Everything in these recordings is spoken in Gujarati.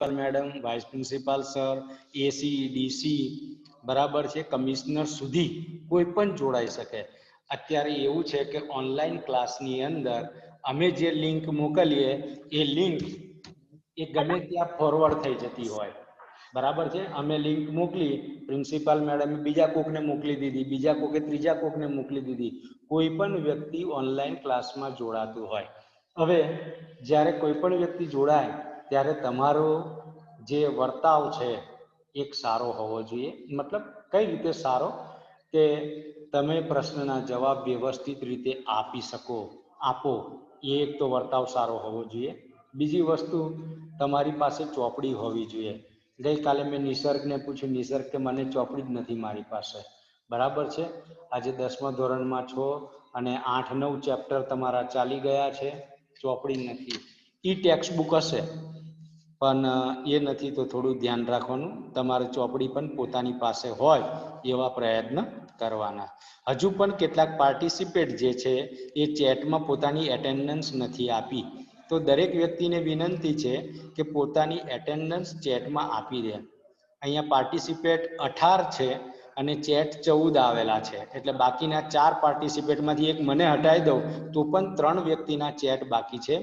મેડમ, વાઇસ પ્રિન્સિપાલ સર, એસી, ડીસી બરાબર છે, કમિશનર સુધી કોઈ પણ જોડાઈ શકે. અત્યારે એવું છે કે ઓનલાઈન ક્લાસની અંદર અમે જે લિંક મોકલીએ એ લિંક એ ગમે ત્યાં ફોરવર્ડ થઈ જતી હોય. બરાબર છે. અમે લિંક મોકલી, પ્રિન્સિપાલ મેડમે બીજા કોકને મોકલી દીધી, બીજા કોકે ત્રીજા કોકને મોકલી દીધી. કોઈ પણ વ્યક્તિ ઓનલાઈન ક્લાસમાં જોડાતું હોય. હવે જ્યારે કોઈ પણ વ્યક્તિ જોડાય ત્યારે તમારો જે વર્તાવ છે એક સારો હોવો જોઈએ. મતલબ કઈ રીતે સારો? કે તમે પ્રશ્નના જવાબ વ્યવસ્થિત રીતે આપો, એ એક તો વર્તાવ સારો હોવો જોઈએ. બીજી વસ્તુ, તમારી પાસે ચોપડી હોવી જોઈએ. ગઈકાલે મેં નિસર્ગને પૂછ્યું, નિસર્ગ કે મને ચોપડી જ નથી મારી પાસે. બરાબર છે. આજે 10મા ધોરણમાં છો અને 8-9 ચેપ્ટર તમારા ચાલી ગયા છે, ચોપડી નથી. ઈ ટેક્સ્ટ બુક હશે પણ એ નથી, તો થોડું ધ્યાન રાખવાનું. તમારે ચોપડી પણ પોતાની પાસે હોય એવા પ્રયત્ન કરવાના. હજુ પણ કેટલાક પાર્ટિસિપેટ જે છે એ ચેટમાં પોતાની એટેન્ડન્સ નથી આપી, તો દરેક વ્યક્તિને વિનંતી છે કે પોતાની એટેન્ડન્સ ચેટમાં આપી દે. અહીંયા પાર્ટિસિપેટ 18 છે અને ચેટ 14 આવેલા છે, એટલે બાકીના 4 પાર્ટિસિપેટમાંથી એક મને હટાવી દઉં તો પણ 3 વ્યક્તિના ચેટ બાકી છે.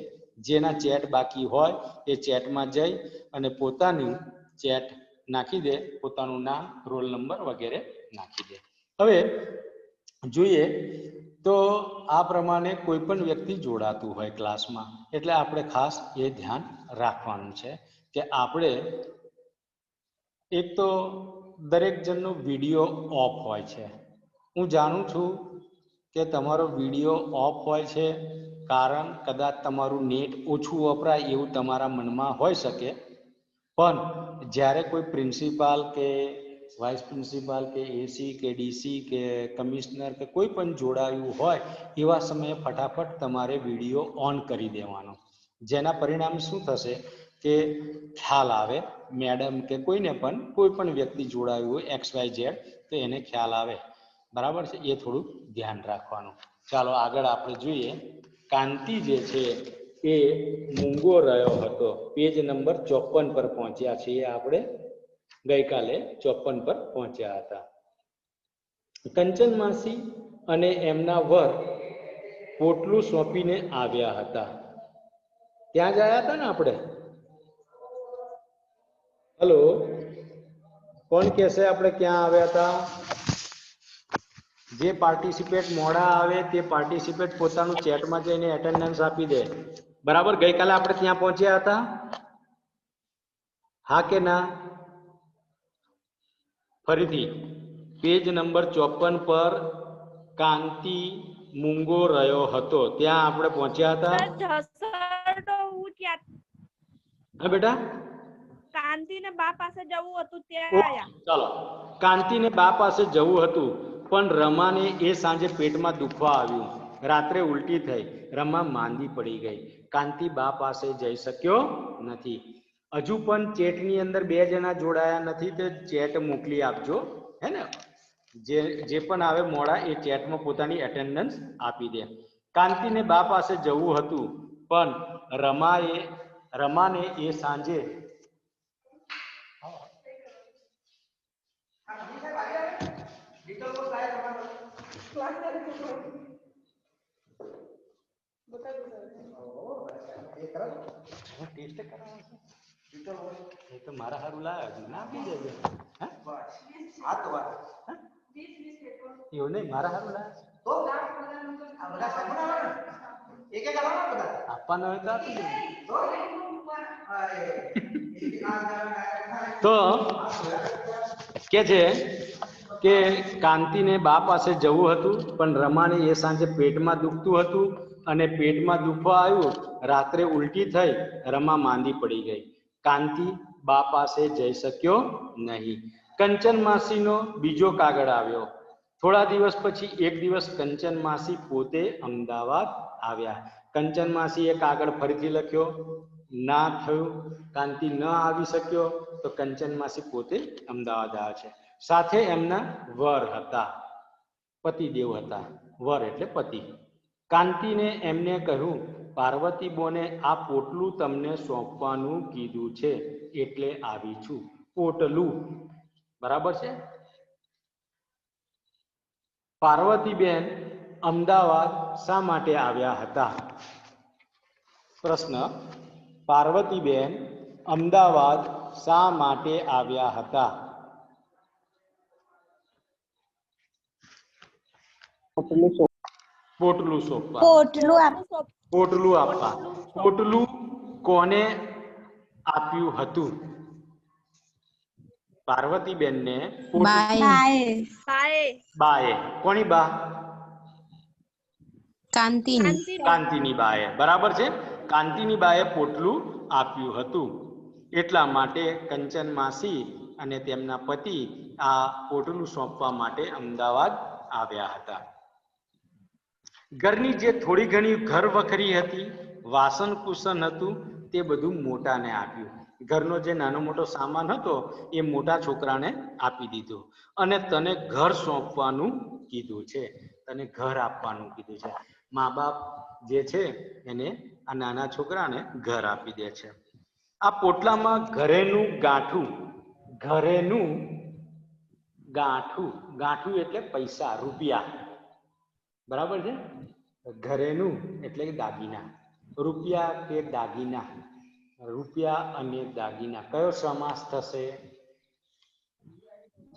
જેના ચેટ બાકી હોય એ ચેટમાં જઈ અને પોતાનું ચેટ નાખી દે, પોતાનું નામ, રોલ નંબર વગેરે નાખી દે. હવે જોઈએ તો આ પ્રમાણે કોઈ પણ વ્યક્તિ જોડાતું હોય ક્લાસમાં, એટલે આપણે ખાસ એ ધ્યાન રાખવાનું છે કે આપણે એક તો દરેક જણનો વિડીયો ઓફ હોય છે. હું જાણું છું કે તમારો વિડીયો ઓફ હોય છે, કારણ કદાચ તમારું નેટ ઓછું વપરાય એવું તમારા મનમાં હોઈ શકે. પણ જ્યારે કોઈ પ્રિન્સિપાલ કે વાઇસ પ્રિન્સિપાલ કે એસી કે ડીસી કે કમિશનર કે કોઈ પણ જોડાયું હોય એવા સમયે ફટાફટ તમારે વિડીયો ઓન કરી દેવાનો. જેના પરિણામ શું થશે કે ખ્યાલ આવે, મેડમ કે કોઈને પણ, કોઈ પણ વ્યક્તિ જોડાયું હોય XYZ, તો એને ખ્યાલ આવે. બરાબર છે. એ થોડું ધ્યાન રાખવાનું. ચાલો આગળ આપણે જોઈએ. કાંતિ જે છે એ મૂંગો રહ્યો હતો. પેજ નંબર 54 પર પહોંચ્યા છીએ આપણે. ગઈકાલે 54 પર પહોંચ્યા હતા. કંચન માસી અને એમના વર પોટલું સોંપીને આવ્યા હતા. ત્યાં જ આવ્યા હતા ને આપણે? હલો, કોણ કહેશે આપણે ક્યાં આવ્યા હતા? જે પાર્ટિસિપેટ મોડા આવે તે પાર્ટિસિપેટ પોતાનું ચેટમાં જઈને એટેન્ડન્સ આપી દે. બરાબર, ગઈકાલે આપણે ત્યાં પહોંચ્યા હતા? હા કે ના? ફરીથી પેજ નંબર 54 પર કાંતિ મૂંગો રહ્યો હતો, ત્યાં આપણે પહોંચ્યા હતા. હા બેટા, કાંતિને બા પાસે જવું હતું ત્યાં આયા. ચાલો, કાંતિને બા પાસે જવું હતું પણ રમાને એ સાંજે પેટમાં દુખવા આવ્યું. રાત્રે ઉલટી થઈ, રમા માંદી પડી ગઈ. કાંતિ બા પાસે જઈ શક્યો નથી. હજુ પણ ચેટની અંદર 2 જણા જોડાયા નથી, તે ચેટ મોકલી આપજો. હે ને, જે પણ આવે મોડા એ ચેટમાં પોતાની એટેન્ડન્સ આપી દે. કાંતિને બા પાસે જવું હતું પણ રમાને એ સાંજે મારા હારું લાવ્યા ના આપી દેજો. એવું નહીં, મારા હારું લાવ્યા આપવાના હોય તો આપી દેજો. તો કે છે કે કાંતિને બા પાસે જવું હતું પણ રમાને એ સાંજે પેટમાં દુખતું હતું અને પેટમાં દુખવા આવ્યું. રાત્રે ઉલટી થઈ, રમા માંદી પડી ગઈ. કાંતિ બા પાસે જઈ શક્યો નહીં. કંચન માસીનો બીજો કાગળ આવ્યો. થોડા દિવસ પછી એક દિવસ કંચન માસી પોતે અમદાવાદ આવ્યા. કંચન માસી એ કાગળ ફરીથી લખ્યો, ના થયું. કાંતિ ન આવી શક્યો તો કંચન માસી પોતે અમદાવાદ આવ્યા છે. સાથે એમના વર હતા, પતિદેવ હતા. વર એટલે પતિ. કાંતિને એમને કહ્યું, પાર્વતી બોને આ પોટલું તમને સોંપવાનું કીધું છે, એટલે આવી છું. પોટલું. બરાબર છે. પાર્વતીબેન અમદાવાદ શા માટે આવ્યા હતા? પ્રશ્ન, પાર્વતીબેન અમદાવાદ શા માટે આવ્યા હતા? પોટલું સોંપવા. પોટલું આપવા. પોટલું કોને આપ્યું હતું? પાર્વતીબેનને બાએ. કોની બા? કાંતિની બાએ. બરાબર છે. કાંતિની બાએ પોટલું આપ્યું હતું. એટલા માટે કંચન માસી અને તેમના પતિ આ પોટલું સોંપવા માટે અમદાવાદ આવ્યા હતા. ઘરની જે થોડી ઘણી ઘર વખરી હતી, વાસણ કુસન હતું, તે બધું મોટાને આપ્યું. ઘરનો જે નાનો મોટો સામાન હતો એ મોટા છોકરાને આપી દીધો અને તને ઘર સોંપવાનું કીધું છે. તને ઘર આપવાનું કીધું છે. મા બાપ જે છે એને આ નાના છોકરાને ઘર આપી દે છે. આ પોટલામાં ઘરેનું ગાંઠું. ઘરેનું ગાંઠું. ગાંઠું એટલે પૈસા, રૂપિયા. બરાબર છે. ઘરેનું એટલે કે દાગીના. રૂપિયા કે દાગીના. રૂપિયા અને દાગીના. કયો સમાસ થશે?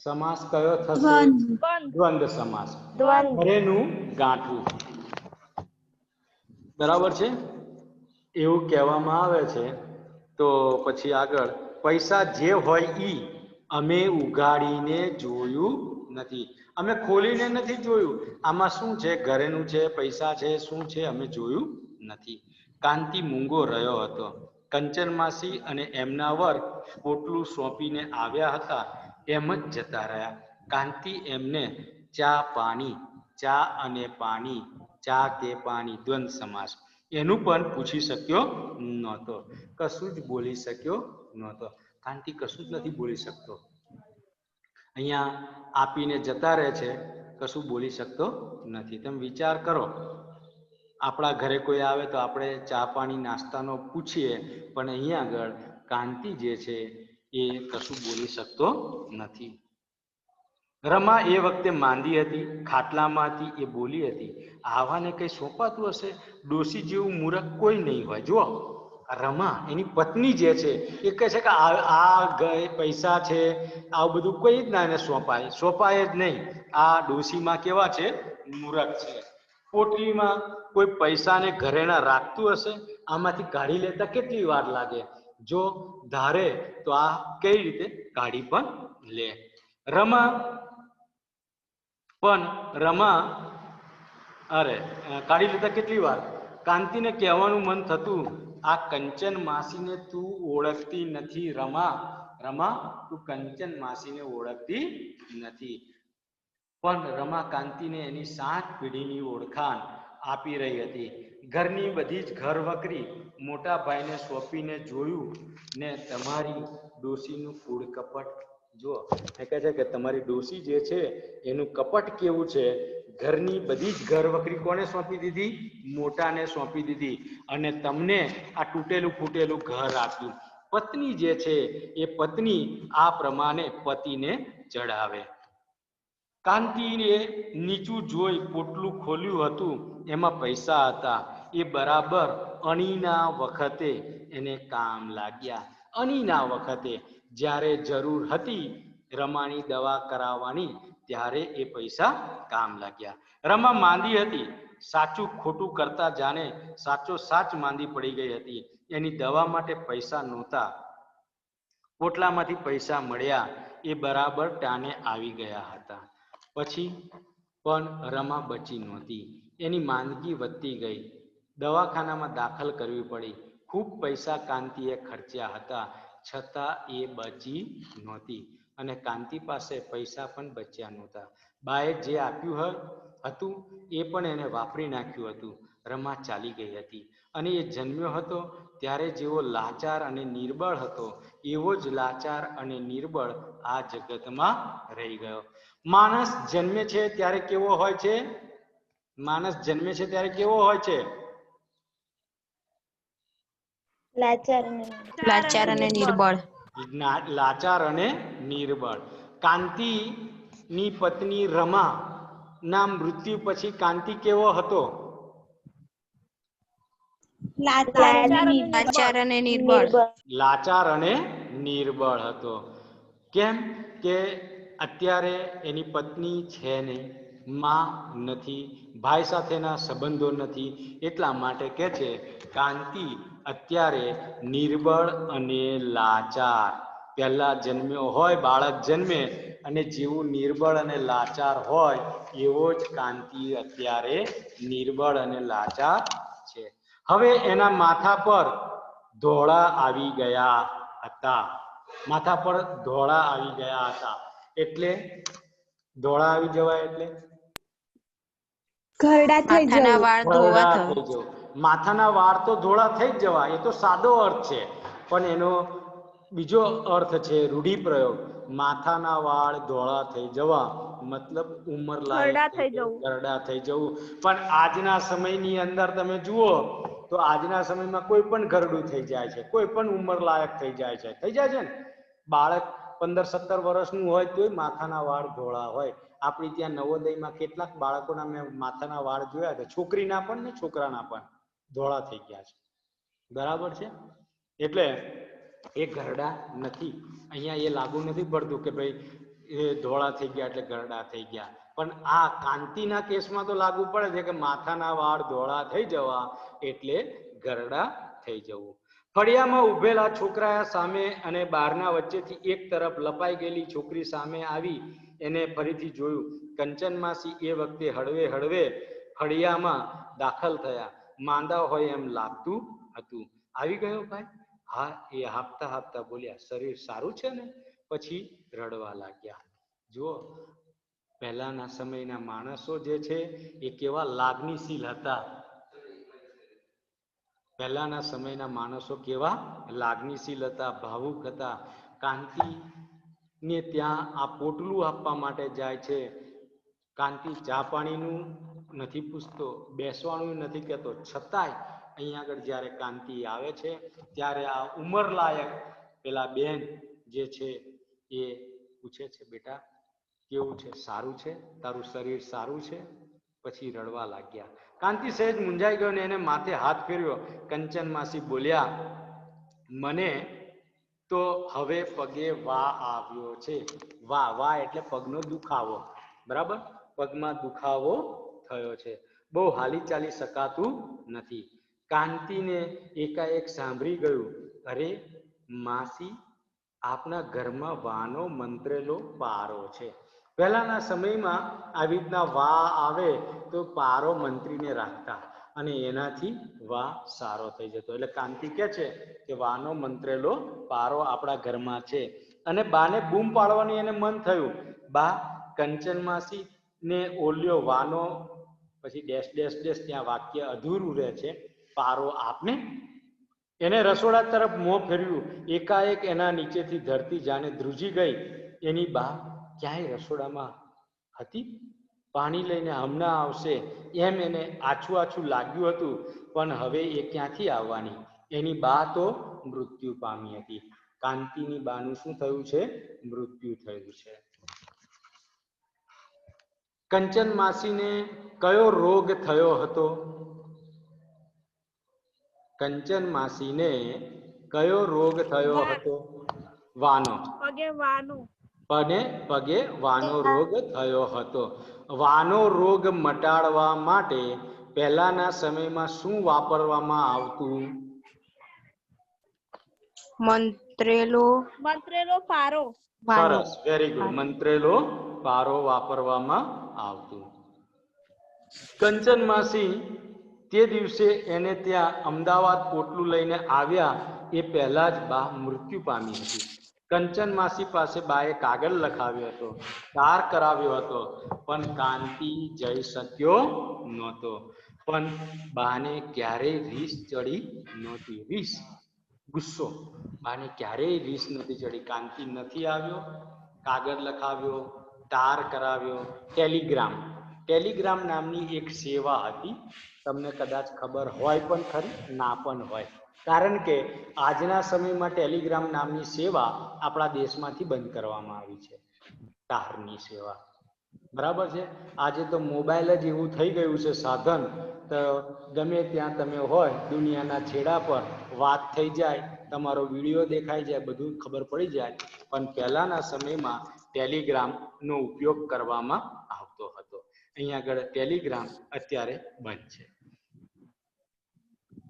સમાસ કયો થશે? દ્વંદ્વ સમાસ. ઘરેનું ગાંઠું. બરાબર છે. એવું કહેવામાં આવે છે. તો પછી આગળ, પૈસા જે હોય ઈ અમે ઉઘાડીને જોયું નથી. અમે ખોલીને નથી જોયું. આમાં શું છે? ઘરેનું છે, પૈસા છે, શું છે અમે જોયું નથી. કાંતિ મૂંગો રહ્યો હતો. કંચન માસી અને એમના વર્ગ પોટલું સોંપીને આવ્યા હતા એમ જ જતા રહ્યા. કાંતિ એમને ચા પાણી, ચા અને પાણી, ચા કે પાણી, દ્વંદ્વ સમાસ, એનું પણ પૂછી શક્યો નહોતો. કશું જ બોલી શક્યો નહોતો. કાંતિ કશું જ નથી બોલી શકતો. અહીંયા આપીને જતા રહે છે, કશું બોલી શકતો નથી. તમે વિચાર કરો, આપણા ઘરે કોઈ આવે તો આપણે ચા પાણી નાસ્તાનો પૂછીએ, પણ અહીંયા આગળ કાંતિ જે છે એ કશું બોલી શકતો નથી. રમા એ વખતે માંદી હતી, ખાટલામાં હતી. એ બોલી હતી, આવાને કઈ સોંપાતું હશે? ડોશી જેવું મૂરખ કોઈ નહીં હોય. જુઓ, રમા એની પત્ની જે છે એ કહે છે કે આ પૈસા છે, આવું બધું કોઈ જ ના એને સોંપાય. સોંપાય જ નહીં. આ ડોશીમાં કેવા છે? મૂરખ છે. પોટલીમાં કોઈ પૈસાને ઘરેણા રાખતું હશે? આમાંથી કાઢી લેતા કેટલી વાર લાગે? જો ધારે તો આ કઈ રીતે કાઢી પણ લે. કાઢી લેતા કેટલી વાર? કાંતિને કહેવાનું મન થતું, આ કંચન માસીને તું ઓળખતી નથી રમા. રમા, તું કંચન માસીને ઓળખતી નથી. પણ રમા કાંતિને એની 7 પેઢીની ઓળખાણ આપી રહી હતી. ઘરની બધી જ ઘર વકરી મોટા ભાઈને સોંપીને જોયું ને તમારી ડોશીનું કૂડ કપટ જો. એ કહે છે કે તમારી ડોશી જે છે એનું કપટ કેવું છે. ઘરની બધી જ ઘર વકરી કોને સોંપી દીધી? મોટાને સોંપી દીધી. અને તમને આ તૂટેલું ફૂટેલું ઘર આપ્યું. પત્ની જે છે એ પત્ની આ પ્રમાણે પતિને ચડાવે. કાંતિએ નીચું જોઈ પોટલું ખોલ્યું હતું. એમાં પૈસા હતા. એ બરાબર અણીના વખતે એને કામ લાગ્યા. અણીના વખતે જ્યારે જરૂર હતી રમાની દવા કરાવવાની, ત્યારે એ પૈસા કામ લાગ્યા. રમા માંદી હતી. સાચું ખોટું કરતા જાણે સાચો સાચ માંદી પડી ગઈ હતી. એની દવા માટે પૈસા નહોતા. પોટલામાંથી પૈસા મળ્યા એ બરાબર ટાણે આવી ગયા હતા. પછી પણ રમા બચી નહોતી. એની માંદગી વધતી ગઈ. દવાખાનામાં દાખલ કરવી પડી. ખૂબ પૈસા કાંતિએ ખર્ચ્યા હતા, છતાં એ બચી નહોતી. અને કાંતિ પાસે પૈસા પણ બચ્યા નહોતા. બાએ જે આપ્યું હતું એ પણ એને વાપરી નાખ્યું હતું. રમા ચાલી ગઈ હતી. અને એ જન્મ્યો હતો ત્યારે જેવો લાચાર અને નિર્બળ હતો, એવો જ લાચાર અને નિર્બળ આ જગતમાં રહી ગયો. માણસ જન્મે છે ત્યારે કેવો હોય છે? માણસ જન્મે છે ત્યારે કેવો હોય છે? લાચાર અને નિર્બળ. લાચાર અને નિર્બળ. કાંતિ ની પત્ની રમા ના મૃત્યુ પછી કાંતિ કેવો હતો? લાચાર અને નિર્બળ. લાચાર અને નિર્બળ હતો. કેમ કે અત્યારે એની પત્ની છે નહીં, માં નથી, ભાઈ સાથેના સંબંધો નથી, એટલા માટે કે છે કાંતિ અત્યારે નિર્બળ અને લાચાર. પહેલા જન્મ્યો હોય, બાળક જન્મે અને જેવું નિર્બળ અને લાચાર હોય એવો જ કાંતિ અત્યારે નિર્બળ અને લાચાર છે. હવે એના માથા પર ધોળા આવી ગયા હતા. માથા પર ધોળા આવી ગયા હતા એટલે ધોળા આવી જવાય એટલે ઘરડા થઈ જવું. ઘરડા થઈ જવું. માથાના વાળ તો ધોળા થઈ જ જવા, એ તો સાદો અર્થ છે, પણ એનો બીજો અર્થ છે રૂઢિપ્રયોગ. માથાના વાળ ધોળા થઈ જવા મતલબ ઉંમર લાયક થઈ જવું, ઘરડા થઈ જવું. પણ આજના સમયની અંદર તમે જુઓ તો આજના સમયમાં કોઈ પણ ઘરડું થઈ જાય છે, કોઈ પણ ઉંમર લાયક થઈ જાય છે ને. બાળક 15-17 વર્ષનું હોય તોય માથાના વાળ ધોળા હોય. આપણી ત્યાં નવોદયમાં કેટલાક બાળકોના મેં માથાના વાળ જોયા છે, છોકરીના પણ ને છોકરાના પણ ધોળા થઈ ગયા છે. બરાબર છે? એટલે એ ઘરડા નથી. અહીંયા એ લાગુ નથી પડતું કે ભાઈ એ ધોળા થઈ ગયા એટલે ઘરડા થઈ ગયા. પણ આ કાંતિના કેસમાં તો લાગુ પડે છે કે માથાના વાળ ધોળા થઈ જવા એટલે ઘરડા થઈ જવું. ફળિયામાં ઉભેલા છોકરા સામે અને બહારના વચ્ચેથી એક તરફ લપાઈ ગયેલી છોકરી સામે આવી એને ફરીથી જોયું. કંચન માસી એ વખતે હળવે હળવે ફળિયામાં દાખલ થયા. માંદા હોય એમ લાગતું હતું. આવી ગયો ભાઈ? હા, એ હાંફતા હાંફતા બોલ્યા, શરીર સારું છે ને? પછી રડવા લાગ્યા. જુઓ, પહેલાના સમયના માણસો જે છે એ કેવા લાગણીશીલ હતા. પહેલાના સમયના માણસો કેવા લાગણીશીલ હતા, ભાવુક હતા. કાંતિ ને ત્યાં આ પોટલું આપવા માટે જાય છે. કાંતિ ચા પાણીનું નથી પૂછતો, બેસવાનું નથી કહેતો, છતાંય અહીંયા આગળ જ્યારે કાંતિ આવે છે ત્યારે આ ઉંમરલાયક પેલા બેન જે છે એ પૂછે છે, બેટા કેવું છે? સારું છે? તારું શરીર સારું છે? પછી રડવા લાગ્યા. કાંતિ સહેજ મૂંઝાઈ ગયો ને એને માથે હાથ ફેર્યો. કંચન માસી બોલ્યા, મને તો હવે પગે વા આવ્યો છે. વા એટલે પગનો દુખાવો. બરાબર? પગમાં દુખાવો થયો છે, બહુ હાલી ચાલી શકાતું નથી. કાંતિને એકાએક સાંભળી ગયું, અરે માસી, આપના ઘરમાં વાનો મંત્રેલો પારો છે. પહેલાના સમયમાં આવી રીતના વા આવે તો પારો મંત્રીને રાખતા અને એનાથી વા સારો થઈ જતો. એટલે કાંતિ કે છે કે વાનો મંત્રેલો પારો આપણા ઘરમાં છે. અને બાને બૂમ પાડવાની એને મન થયું. બા, કંચન માસી ને ઓલ્યો વાનો, પછી ડેશ ડેશ ડેશ ત્યાં વાક્ય અધૂરું રહે છે, પારો આપને. એને રસોડા તરફ મોં ફેર્યું. એકાએક એના નીચેથી ધરતી જાણે ધ્રુજી ગઈ. એની બા ક્યાંય રસોડામાં હતી? પાણી લઈને હમણાં આવશે એમ એને આછું આછું લાગ્યું હતું, પણ હવે એ ક્યાંથી આવવાની? એની બા તો મૃત્યુ પામી હતી. કાંતિની બાનું શું થયું છે? મૃત્યુ થયું છે. કંચન માસીને કયો રોગ થયો હતો? કંચન માસીને કયો રોગ થયો હતો? વાનો. પગે વાનો રોગ થયો હતો. વાનો રોગ મટાડવા માટે પહેલાના સમયમાં શું વાપરવામાં આવતું? મંત્રેલો પારો. સરસ, વેરી ગુડ. મંત્રેલો પારો વાપરવામાં આવતું. કંચન માસી તે દિવસે એને ત્યાં અમદાવાદ પોટલું લઈને આવ્યા એ પહેલા જ બા મૃત્યુ પામી હતી. કંચન માસી પાસે બાએ કાગળ લખાવ્યો હતો, તાર કરાવ્યો હતો, પણ કાંતિ જઈ શક્યો નહોતો. પણ બાને ક્યારેય રીસ ચડી નહોતી. રીસ, ગુસ્સો, બાને ક્યારેય રીસ નથી ચડી. કાંતિ નથી આવ્યો, કાગળ લખાવ્યો, તાર કરાવ્યો. ટેલિગ્રામ નામની એક સેવા હતી, તમને કદાચ ખબર હોય પણ ખરી, ના પણ હોય. કારણ કે આજના સમયમાં ટેલિગ્રામ નામની સેવા આપણા દેશમાંથી બંધ કરવામાં આવી છે, તારની સેવા, બરાબર છે. આજે તો મોબાઈલ જ એવું થઈ ગયું છે સાધન, તો ગમે ત્યાં તમે હોય દુનિયાના છેડા પર વાત થઈ જાય, તમારો વિડીયો દેખાઈ જાય, બધું ખબર પડી જાય. પણ પહેલાના સમયમાં ટેલિગ્રામનો ઉપયોગ કરવામાં આવતો હતો. અહીંયા આગળ ટેલિગ્રામ અત્યારે બંધ છે.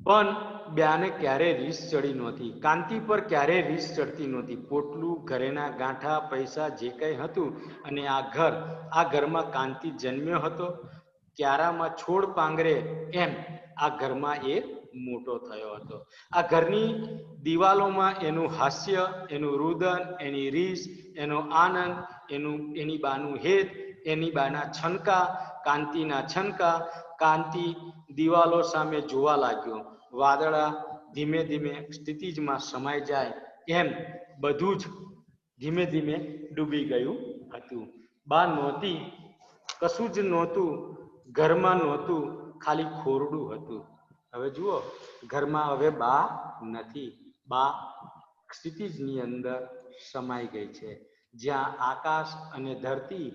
પણ બ્યાને ક્યારે રીસ ચડી નહોતી, કાંતિ પર ક્યારે રીસ ચડતી નહોતી. પોટલું, ઘરેના ગાંઠા, પૈસા જે કંઈ હતું, અને આ ઘરમાં કાંતિ જન્મ્યો હતો. ક્યારામાં છોડ પાંગરે એમ આ ઘરમાં એ મોટો થયો હતો. આ ઘરની દિવાલોમાં એનું હાસ્ય, એનું રુદન, એની રીસ, એનો આનંદ, એની બાનું હેત, એની બાના છનકા, કાંતિના છનકા. કાંતિ દિવાલો સામે જોવા લાગ્યો. વાદળા ધીમે ધીમે સ્થિતિજમાં સમાઈ જાય એમ બધું જ ધીમે ધીમે ડૂબી ગયું હતું. બા નહોતી, કશું જ નહોતું, ઘરમાં નહોતું, ખાલી ખોરડું હતું. હવે જુઓ, ઘરમાં હવે બા નથી. બા ક્ષિતિજની અંદર સમાઈ ગઈ છે. જ્યાં આકાશ અને ધરતી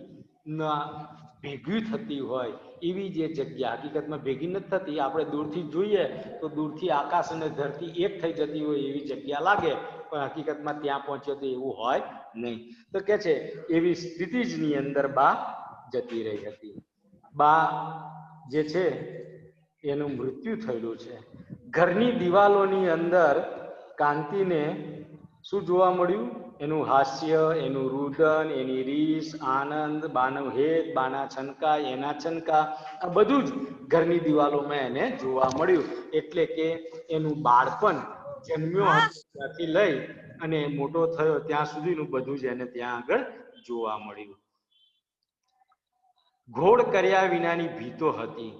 ભેગી થતી હોય એવી જે જગ્યા, હકીકતમાં ભેગી નથી થતી, આપણે દૂરથી જોઈએ તો દૂરથી આકાશ અને ધરતી એક થઈ જતી હોય એવી જગ્યા લાગે, પણ હકીકતમાં ત્યાં પહોંચે તો એવું હોય નહીં. તો કે છે એવી સ્થિતિજની અંદર બા જતી રહી હતી. બા જે છે એનું મૃત્યુ થયેલું છે. ઘરની દિવાલોની અંદર કાંતિને શું જોવા મળ્યું? એનું હાસ્ય, એનું રુદન, એની રીસ, આનંદ, બાનો હેત, બાના છનકા, એના છનકા, આ બધું જ ઘરની દિવાલોમાં એને જોવા મળ્યું. એટલે કે એનું બાળપણ જન્મ્યો ત્યાંથી લઈ અને મોટો થયો ત્યાં સુધીનું બધું જ એને ત્યાં આગળ જોવા મળ્યું. ઘોડ કર્યા વિનાની ભીતો હતી,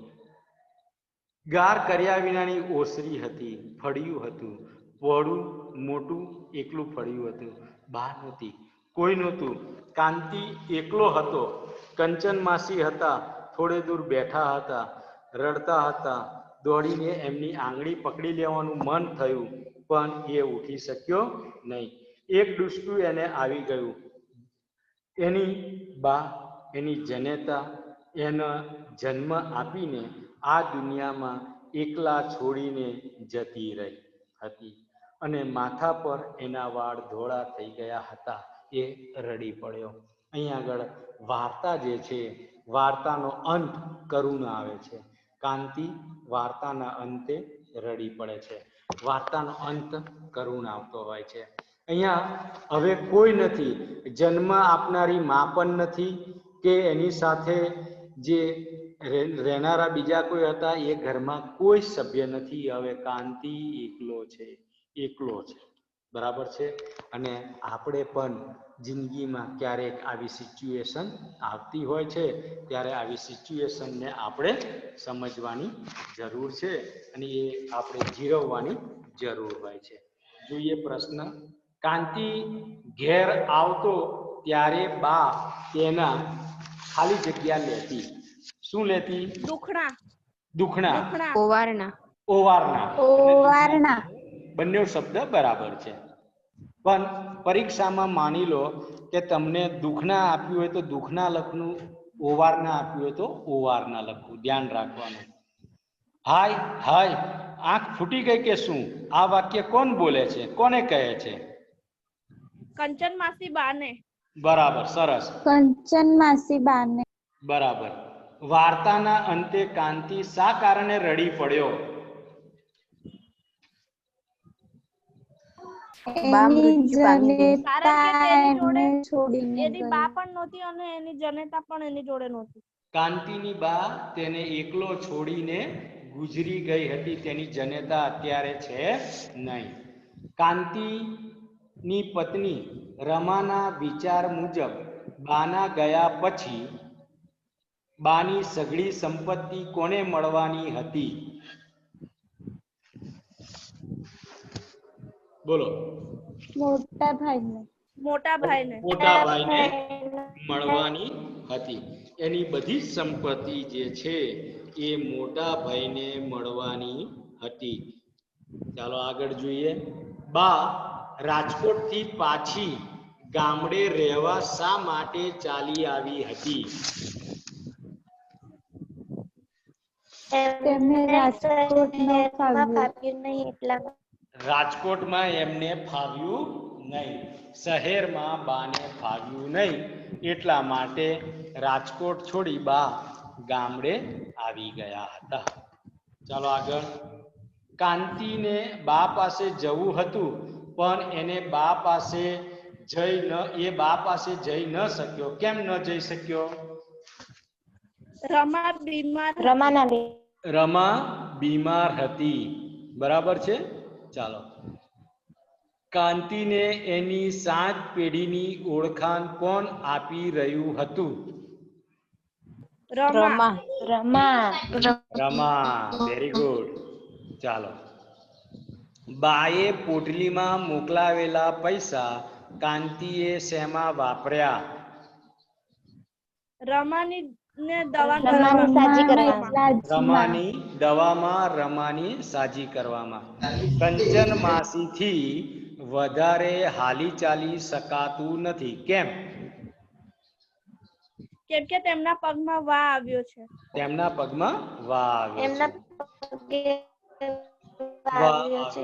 ગાર કર્યા વિનાની ઓસરી હતી, ફળિયું હતું, પહોળું, મોટું, એકલું ફળિયું હતું. બા નહોતી, કોઈ નહોતું. કાંતિ એકલો હતો. કંચન માસી હતા, થોડે દૂર બેઠા હતા, રડતા હતા. દોડીને એમની આંગળી પકડી લેવાનું મન થયું, પણ એ ઉઠી શક્યો નહીં. એક ડૂસકું એને આવી ગયું. એની બા, એની જનેતા એને જન્મ આપીને આ દુનિયામાં એકલા છોડીને જતી રહી હતી, અને માથા પર એના વાળ ધોળા થઈ ગયા હતા. એ રડી પડ્યો. અહીંયા આગળ વાર્તા જે છે, વાર્તાનો અંત કરુણ આવે છે. કાંતિ વાર્તાના અંતે રડી પડે છે. વાર્તાનો અંત કરુણ આવતો હોય છે. અહીંયા હવે કોઈ નથી, જન્મ આપનારી મા પણ નથી, કે એની સાથે જે રહેનારા બીજા કોઈ હતા એ ઘરમાં કોઈ સભ્ય નથી. હવે કાંતિ એકલો છે, એકલો છે, બરાબર છે. અને આપણે પણ જિંદગીમાં ક્યારેક આવી સિચ્યુએશન આવતી હોય છે, ત્યારે આવી સિચ્યુએશનને આપણે સમજવાની જરૂર છે, અને એ આપણે જીરવવાની જરૂર હોય છે. જોઈએ પ્રશ્ન. કાંતિ ઘેર આવતો ત્યારે બા તેના ખાલી જગ્યા લેતી. શું લેતી? દુખણા. દુખણા. ઓવારના. ઓવારના. બંને શબ્દ બરાબર છે. પણ પરીક્ષામાં માની લો કે તમને દુખના આપ્યું હોય તો દુખના લખવું, ઓવારના આપ્યું હોય તો ઓવારના લખવું. ધ્યાન રાખવાનું. હાય હાય, આંખ ફૂટી ગઈ કે શું? આ વાક્ય કોણ બોલે છે? કોને કહે છે? કંચન માસી બાને. બરાબર, સરસ. કંચન માસી બાને. બરાબર. વાર્તાના અંતે કાંતિ શા કારણે રડી પડ્યો? એની બા પણ નહોતી અને એની જનેતા પણ એની જોડે નહોતી. કાંતિની બા તેને એકલો છોડીને ગુજરી ગઈ હતી. તેની જનેતા અત્યારે છે નહીં. કાંતિની પત્ની રમાના વિચાર મુજબ બાના ગયા પછી બાની સઘળી સંપત્તિ કોને મળવાની હતી? બોલો. મોટા ભાઈને. મોટા ભાઈને. મોટા ભાઈને મળવાની હતી. એની બધી સંપત્તિ જે છે એ મોટા ભાઈને મળવાની હતી. ચાલો આગળ જોઈએ. બા રાજકોટ થી પાછી ગામડે રહેવા શા માટે ચાલી આવી હતી? તેમને રાજકોટ ન ફાવ્યું. રાજકોટમાં એમને ફાવ્યું નહીં, શહેરમાં બાને ફાવ્યું નહીં, એટલા માટે રાજકોટ છોડી બા ગામડે આવી ગયા હતા. ચાલો આગળ. કાંતિને બા પાસે જવું હતું, પણ એને બા પાસે બા પાસે જઈ ન શક્યો. કેમ ન જઈ શક્યો? રમા બીમાર હતી. બરાબર છે. ચાલો. કાંતિને એની 7 પેઢીની ઓળખાણ કોણ આપી રહ્યું હતું? રમા. Very good. ચાલો. બાએ પોટલીમાં મોકલાવેલા પૈસા કાંતિએ શેમાં વાપર્યા? રમાની દવામાં, રમાની સાજી કરવામાં. કંચન માસીથી વધારે હાલી ચાલી શકાતું નથી. કેમ? કેમ કે તેમના પગમાં વા આવ્યો છે. તેમના પગમાં વા આવ્યો છે.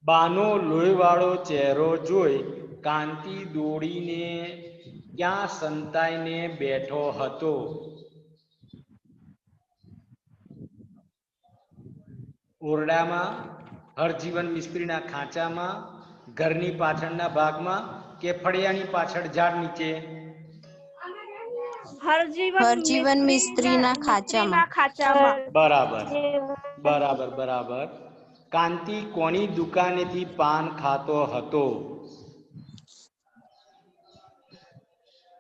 બાનો લોહીવાળો ચહેરો જોઈ કાંતિ દોડીને ક્યાં સંતાઈને બેઠો હતો? ઓરડામાં, હરજીવન મિસ્ત્રીના ખાંચામાં, ઘરની પાછળના ભાગમાં કે ફળિયાની પાછળ ઝાડ નીચે? હરજીવન મિસ્ત્રીના ખાંચામાં. બરાબર. કાંતિ કોની દુકાનેથી પાન ખાતો હતો?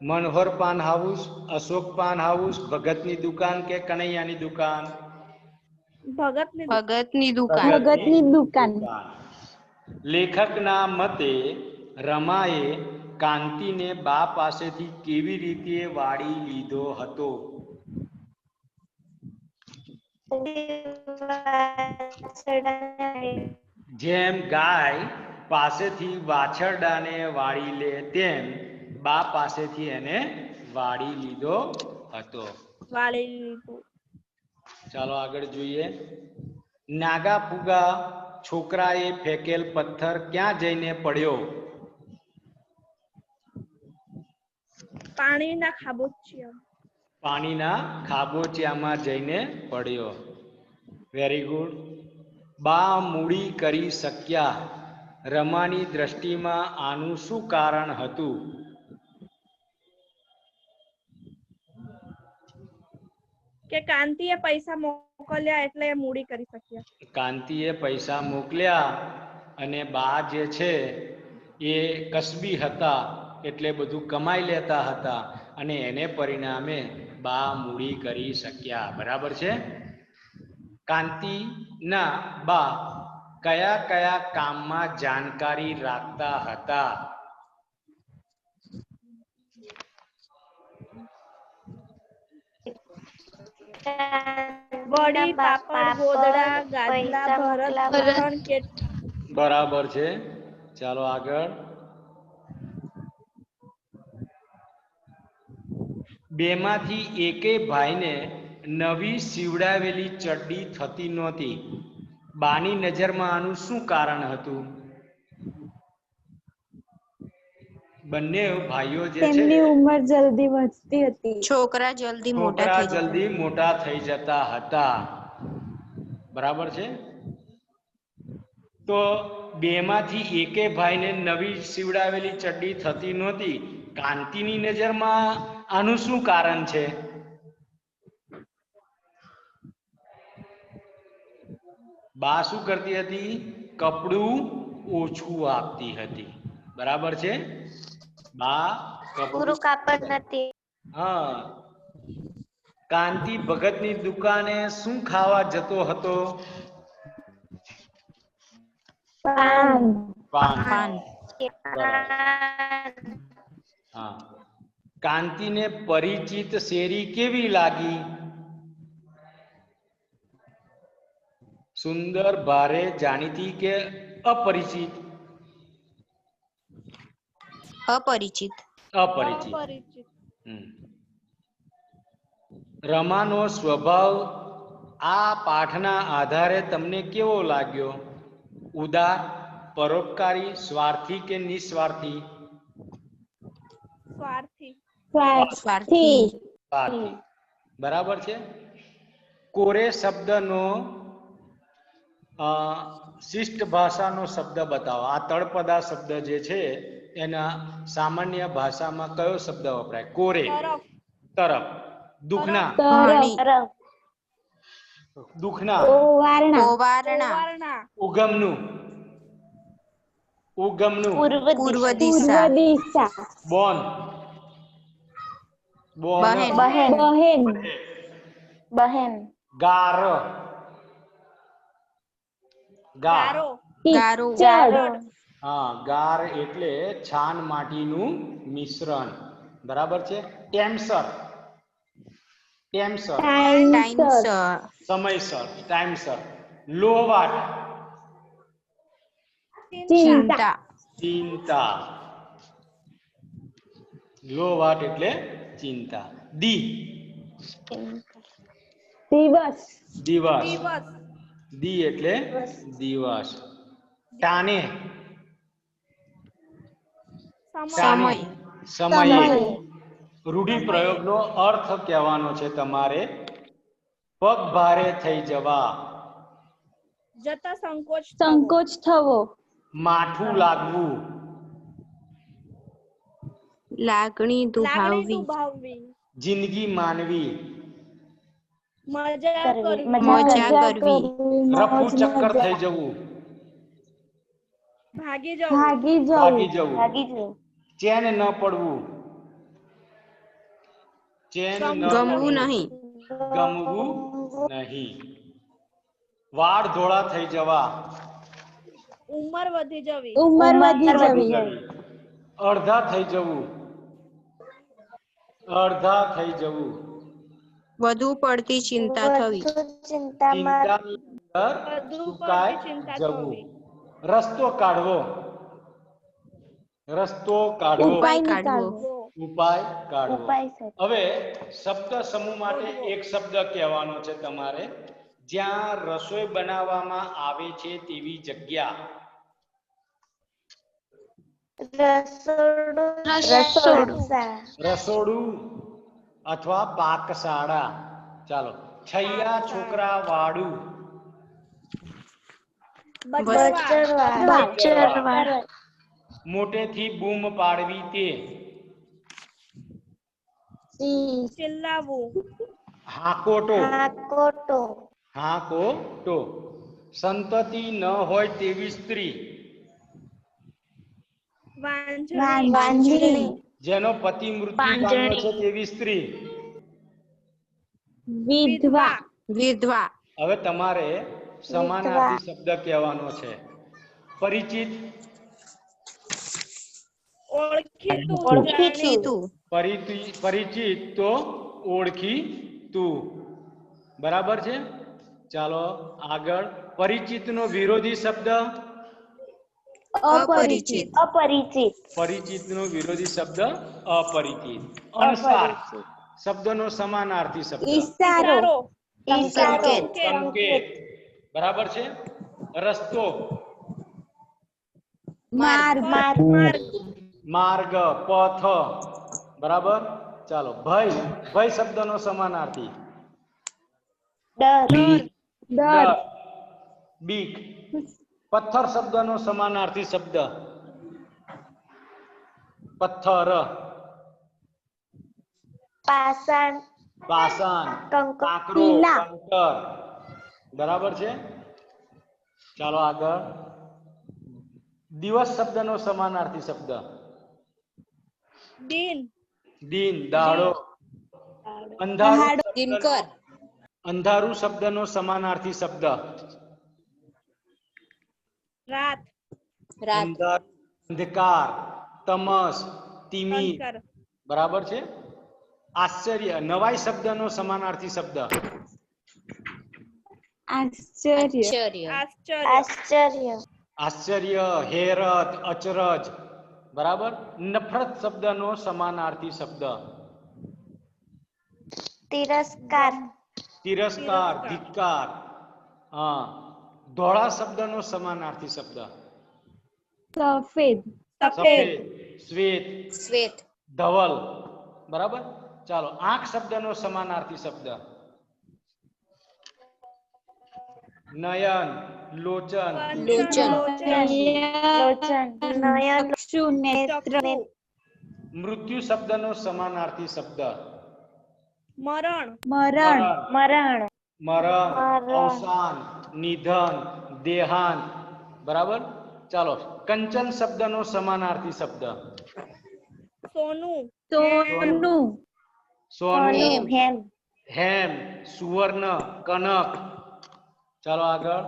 મનોહર પાન હાઉસ, અશોક પાન હાઉસ, ભગતની દુકાન કે કનૈયાની દુકાન? ભગતની દુકાન. લેખકના મતે રમાએ કાંતિને બા પાસેથી કેવી રીતે વાળી લીધો હતો? જેમ ગાય પાસેથી વાછરડાને વાળી લે તેમ બા પાસેથી એને વાળી લીધો હતો. ચાલો આગળ જોઈએ. નાગા ફુગા છોકરાએ ફેંકેલ પથ્થર ક્યાં જઈને પડ્યો? પાણીના ખાબોચિયામાં જઈને પડ્યો. Very good. બા મૂડી કરી શક્યા. રમાની દ્રષ્ટિમાં આનું શું કારણ હતું? કે કાંતિએ પૈસા મોકલ્યા એટલે એ મૂડી કરી શક્યા. કાંતિએ પૈસા મોકલ્યા અને બા જે છે એ કસબી હતા, એટલે બધું કમાઈ લેતા હતા અને એને પરિણામે બા મૂડી કરી શક્યા. બરાબર છે. કાંતિના બા કયા કયા કામમાં જાણકારી રાખતા હતા? વડી, પાપડ, ગોદડા, ગાદલા, ભરત. બરાબર છે. ચાલો આગળ. બેમાંથી એકેય ભાઈને નવી સીવડાવેલી ચડ્ડી થતી નહોતી. બાની નજરમાં આનું શું કારણ હતું? બંને ભાઈઓ જે છે તેમની ઉંમર જલ્દી વધતી હતી. છોકરા જલ્દી મોટા થઈ જતા હતા. બરાબર છે. તો બેમાંથી એકે ભાઈને નવી સીવડાવેલી ચડ્ડી થતી નહોતી. કાંતિની નજરમાં આનું શું કારણ છે? બા શું કરતી હતી? કપડું ઓછું આપતી હતી. બરાબર છે. બા પૂરું કાપડ નથી. હા. કાંતિ ભગતની દુકાને શું ખાવા જતો હતો? પાન. હા. કાંતિને પરિચિત શેરી કેવી લાગી? સુંદર, ભારે, જાણીતી કે અપરિચિત? અપરિચિત. અપરિચિત. અપરિચિત. રમાનો સ્વભાવ આ પાઠના આધારે તમને કેવો લાગ્યો? ઉદાર, પરોપકારી, સ્વાર્થી કે નિસ્વાર્થી? સ્વાર્થી. સ્વાર્થી. સ્વાર્થી. બરાબર છે. કોરે શબ્દનો શિષ્ટ ભાષાનો શબ્દ બતાવો. આ તળપદા શબ્દ જે છે એના સામાન્ય ભાષામાં કયો શબ્દ વપરાય? કોરે. તરફ. તરફ. દુખના. તરફ. દુખના. ઓવારણા. ઓવારણા. ઉગમનું. ઉગમનું. પૂર્વ દિશા. બોન. બોન. બહેન. ગાર. ગારો. ગારો. હા, ગાર એટલે છાન માટીનું મિશ્રણ. બરાબર છે. ટેમસર. ટેમસર. ટાઈમસર. સમયસર. ટાઈમસર. લોહવાટ. ચિંતા. ચિંતા. લોહવાટ એટલે ચિંતા. દી. દિવસ. દિવસ. દિવસ. દી એટલે દિવસ. ટાને. સમય. સમય. રૂઢિપ્રયોગનો અર્થ કહેવાનો છે તમારે. પગ ભારે થઈ જવા. જતા સંકોચ. સંકોચ થવો. માઠું લાગવું. લાગણી દુભાવવી. દુભાવવી. જિંદગી માનવી. મજા કરવી. મજા કરવી. રફુ ચક્કર થઈ જવું. ભાગી જવું. ભાગી જવું. ચેન ન પડવું. ચેન ન ગમવું નહીં. ગમવું નહીં. વાળ ધોળા થઈ જવા. ઉંમર વધી જવી. ઉંમર વધી જવી. અડધા થઈ જવું. અડધા થઈ જવું. વધુ પડતી ચિંતા થવી. ચિંતાની અંદર વધુ સુકાઈ પડતી ચિંતા જવું. થવી. રસ્તો કાઢવો. રસ્તો કાઢવો. ઉપાય કાઢવો. ઉપાય કાઢવો. હવે શબ્દ સમૂહ માટે એક શબ્દ કહેવાનો છે તમારે. જ્યાં રસોઈ બનાવવામાં આવે છે તેવી જગ્યા. રસોડું અથવા પાકશાળા. ચાલો. છૈયા છોકરા વાળું. બચરવા. મોટેથી બૂમ પાડવી તે. ચિલ્લાવું. હાકોટો. હાકોટો. સંતતિ ન હોય તેવી સ્ત્રી. વાંઝણી. જેનો પતિ મૃત્યુ પામ્યો છે તેવી સ્ત્રી. વિધવા. વિધવા. હવે તમારે સમાનાર્થી શબ્દ કહેવાનો છે. પરિચિત. ઓળખીતું. પરિચિત તો ઓળખીતું. બરાબર છે. ચાલો આગળ. પરિચિતનો વિરોધી શબ્દ. અપરિચિત. પરિચિતનો વિરોધી શબ્દ અપરિચિત. અનુસાર શબ્દનો સમાનાર્થી શબ્દ. ઇશારો. સંકેત. બરાબર છે. રસ્તો. માર્ગ. પથ. બરાબર. ચાલો. ભય શબ્દનો સમાનાર્થી. ડર. બીક. પથ્થર શબ્દનો સમાનાર્થી શબ્દ. પથ્થર. પાષાણ. કાંકરો. કંકર. બરાબર છે. ચાલો આગળ. દિવસ શબ્દનો સમાનાર્થી શબ્દ. દિન. દાડો. અંધારું શબ્દનો સમાનાર્થી શબ્દ. રાત. અંધકાર. તમસ. તિમિર. બરાબર છે. આશ્ચર્ય. નવાઈ શબ્દનો સમાનાર્થી શબ્દ. આશ્ચર્ય આશ્ચર્ય આશ્ચર્ય આશ્ચર્ય, હેરત, અચરજ. બરાબર. નફરત શબ્દનો સમાનાર્થી શબ્દ તિરસ્કાર તિરસ્કાર, ધિક્કાર. હા. ધોળા શબ્દનો સમાનાર્થી શબ્દ સફેદ સફેદ, શ્વેત, શ્વેત ધવલ. બરાબર. ચાલો, આંખ શબ્દનો સમાનાર્થી શબ્દ નયન, લોચન, લોચન લોચન નયન ચક્ષુ નેત્ર ચક્ષુ મૃત્યુ શબ્દનો સમાનાર્થી શબ્દ મરણ મરણ મરણ મરણ, અવસાન, નિધન, દેહાંત. બરાબર. ચાલો, કંચન શબ્દનો સમાનાર્થી શબ્દ સોનું સોનું સોનું, હેમ હેમ, સુવર્ણ, કનક. ચાલો આગળ.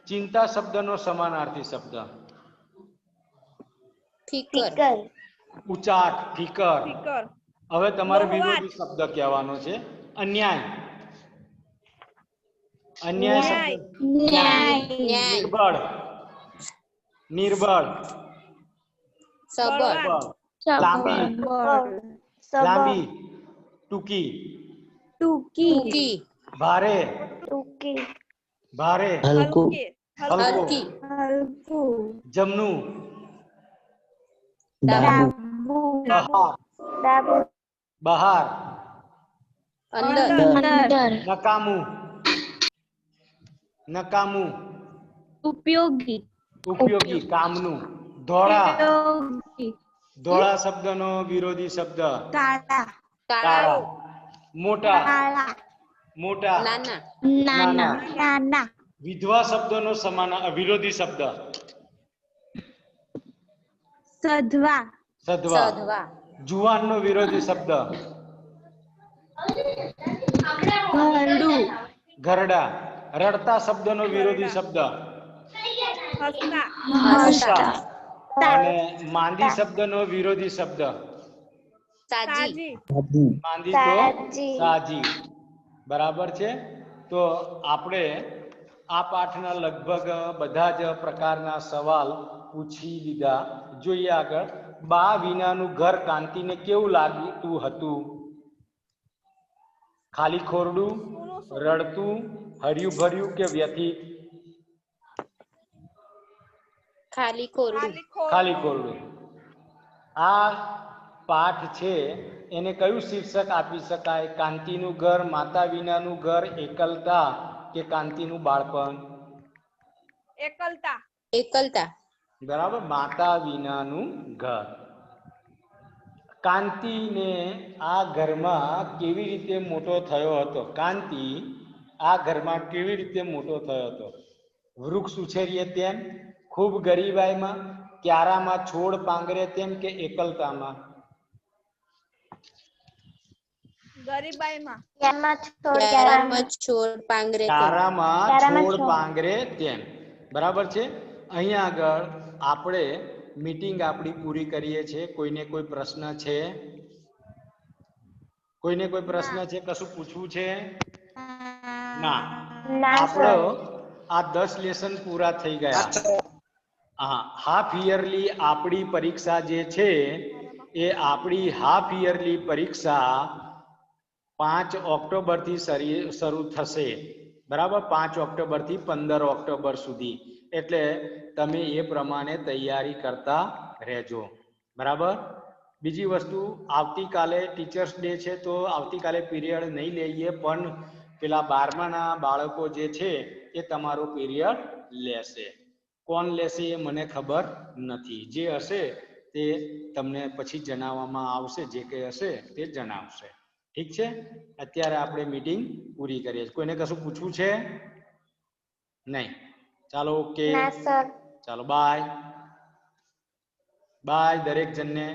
ચિંતા શબ્દનો સમાનાર્થી શબ્દ ફિકર ઉચાટ, ફિકર. ફિકર હવે તમારે બહુવાદ. વિરોધી શબ્દ કહેવાનો છે અન્યાય. અન્યાય શબ્દ ન્યાય નિર્બળ, નિર્બળ, બળવાન લાંબી, સબળ લાંબી, ટૂંકી, ટૂંકી ભારે, ટૂંકી ભારે, હલકી હલકો, હલકું જમનું, ડાબુ બહાર, ડાબુ બહાર, અંદર નકામું, નકામું, ઉપયોગી ઉપયોગી, કામનું. ધોળા, ઉપયોગી ધોળા શબ્દનો વિરોધી શબ્દ કાળા કાળા. મોટા, કાળા મોટા, નાના નાના વિધવા શબ્દનો વિરોધી શબ્દ સધવા સધવા. જુવાનનો વિરોધી શબ્દ ઘરડું ઘરડા. રડતા શબ્દનો વિરોધી શબ્દ હસતા હસતા. અને માંદી શબ્દનો વિરોધી શબ્દ સાજી માંદી તો સાજી. સાજી. બરાબર છે. તો આપણે આ પાઠના લગભગ બધા જ પ્રકારના સવાલ પૂછી લીધા. જોઈએ આગળ. બા વિનાનું ઘર કાંતિને કેવું લાગતું હતું? ખાલી ખોરડું, રડતું, હર્યું ભર્યું કે વ્યથિત? ખાલી ખોરડું ખાલી ખોરડું. આ પાઠ છે એને કયું શીર્ષક આપી શકાય? કાંતિનું ઘર, માતા વિનાનું ઘર, એકલતા કે કાંતિનું બાળપણ? એકલતા બરાબર. માતા વિનાનું ઘર. કાંતિને આ ઘરમાં કેવી રીતે મોટો થયો હતો? કાંતિ આ ઘરમાં કેવી રીતે મોટો થયો હતો? વૃક્ષ ઉછેરીએ તેમ, ખૂબ ગરીબાઈમાં, ક્યારામાં છોડ પાંગરે તેમ કે એકલતામાં? ગરીબાઈમાં ક્યારામાં છોડ ક્યારામાં છોડ પાંગરે તેમ. બરાબર છે. અહીંયા આગળ આપણે મીટિંગ આપણી પૂરી કરીએ છીએ. કોઈને કોઈ પ્રશ્ન છે? કોઈને કોઈ પ્રશ્ન છે? કશું પૂછવું છે? ના. આપણો આ 10 લેસન પૂરા થઈ ગયા. હા, હાફ યરલી આપણી પરીક્ષા જે છે એ આપણી હાફ યરલી પરીક્ષા 5 ઓક્ટોબરથી શરૂ થશે. બરાબર. 5 ઓક્ટોબરથી 15 ઓક્ટોબર સુધી. એટલે તમે એ પ્રમાણે તૈયારી કરતા રહેજો. બરાબર. બીજી વસ્તુ, આવતીકાલે ટીચર્સ ડે છે તો આવતીકાલે પીરિયડ નહીં લઈએ, પણ પેલા 12માના બાળકો જે છે એ તમારો પીરિયડ લેશે. કોણ લેશે એ મને ખબર નથી. જે હશે તે તમને પછી જણાવવામાં આવશે. જે કંઈ હશે તે જણાવશે. ઠીક છે. અત્યારે આપણે મીટિંગ પૂરી કરીએ છીએ. કોઈને કશું પૂછવું છે? નહીં. ચાલો, ઓકે. ચાલો, બાય બાય દરેક જણને.